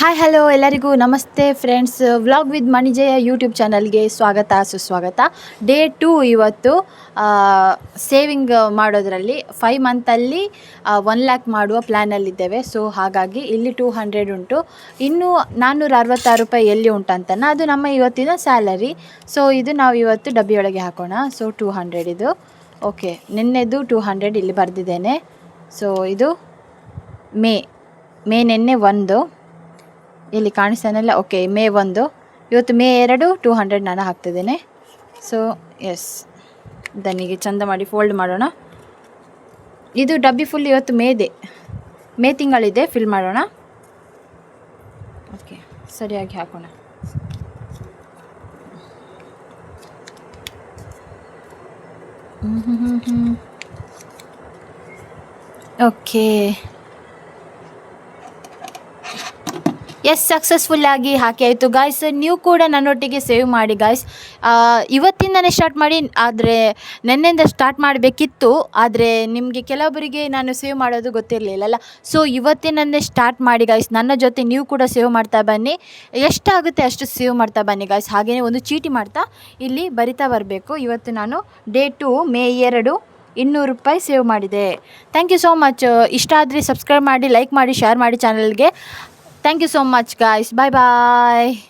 Hi hello ಎಲ್ಲರಿಗೂ ನಮಸ್ತೆ friends. Vlog with ಮಣಿಜಯ YouTube ಚಾನಲ್ಗೆ ಸ್ವಾಗತ ಸುಸ್ವಾಗತ. ಡೇ 2 ಇವತ್ತು ಸೇವಿಂಗ್ ಮಾಡೋದರಲ್ಲಿ 5 ಮಂತಲ್ಲಿ 1 ಲ್ಯಾಕ್ ಮಾಡುವ ಪ್ಲ್ಯಾನಲ್ಲಿದ್ದೇವೆ. ಸೊ ಹಾಗಾಗಿ ಇಲ್ಲಿ 200 ಉಂಟು, ಇನ್ನೂ 466 ರೂಪಾಯಿ ಎಲ್ಲಿ ಉಂಟಂತನ ಅದು ನಮ್ಮ ಇವತ್ತಿನ ಸ್ಯಾಲರಿ. ಸೊ ಇದು ನಾವು ಇವತ್ತು ಡಬ್ಬಿಯೊಳಗೆ ಹಾಕೋಣ. ಸೊ 200 ಇದು ಓಕೆ, ನಿನ್ನೆದು 200 ಇಲ್ಲಿ ಬರೆದಿದ್ದೇನೆ. ಸೊ ಇದು ಮೇ ನಿನ್ನೆ 1 ಇಲ್ಲಿ ಕಾಣಿಸ್ತಾನೆಲ್ಲ. ಓಕೆ, ಮೇ 1, ಇವತ್ತು ಮೇ 2, 200 ನಾನು ಹಾಕ್ತಿದ್ದೇನೆ. ಸೊ ಎಸ್, ದನಿಗೆ ಚಂದ ಮಾಡಿ ಫೋಲ್ಡ್ ಮಾಡೋಣ. ಇದು ಡಬ್ಬಿ ಫುಲ್ ಇವತ್ತು ಮೇ ತಿಂಗಳಿದೆ, ಫಿಲ್ ಮಾಡೋಣ. ಓಕೆ, ಸರಿಯಾಗಿ ಹಾಕೋಣ. ಓಕೆ, ಎಸ್, ಸಕ್ಸಸ್ಫುಲ್ಲಾಗಿ ಹಾಕಿ ಆಯಿತು ಗಾಯ್ಸ್. ನೀವು ಕೂಡ ನನ್ನೊಟ್ಟಿಗೆ ಸೇವ್ ಮಾಡಿ ಗಾಯ್ಸ್. ಇವತ್ತಿಂದನೇ ಸ್ಟಾರ್ಟ್ ಮಾಡಿ, ಆದರೆ ನೆನ್ನೆಯಿಂದ ಸ್ಟಾರ್ಟ್ ಮಾಡಬೇಕಿತ್ತು, ಆದರೆ ನಿಮಗೆ ಕೆಲವೊಬ್ಬರಿಗೆ ನಾನು ಸೇವ್ ಮಾಡೋದು ಗೊತ್ತಿರಲಿಲ್ಲಲ್ಲ. ಸೊ ಇವತ್ತಿನಂದೇ ಸ್ಟಾರ್ಟ್ ಮಾಡಿ ಗಾಯ್ಸ್. ನನ್ನ ಜೊತೆ ನೀವು ಕೂಡ ಸೇವ್ ಮಾಡ್ತಾ ಬನ್ನಿ, ಎಷ್ಟಾಗುತ್ತೆ ಅಷ್ಟು ಸೇವ್ ಮಾಡ್ತಾ ಬನ್ನಿ ಗಾಯ್ಸ್. ಹಾಗೆಯೇ ಒಂದು ಚೀಟಿ ಮಾಡ್ತಾ ಇಲ್ಲಿ ಬರಿತಾ ಬರಬೇಕು. ಇವತ್ತು ನಾನು ಡೇ 2 ಮೇ 2 200 ರೂಪಾಯಿ ಸೇವ್ ಮಾಡಿದೆ. Thank you so much. ಇಷ್ಟ ಆದರೆ ಸಬ್ಸ್ಕ್ರೈಬ್ ಮಾಡಿ, ಲೈಕ್ ಮಾಡಿ, ಶೇರ್ ಮಾಡಿ ಚಾನಲ್ಗೆ. Thank you so much guys. Bye bye.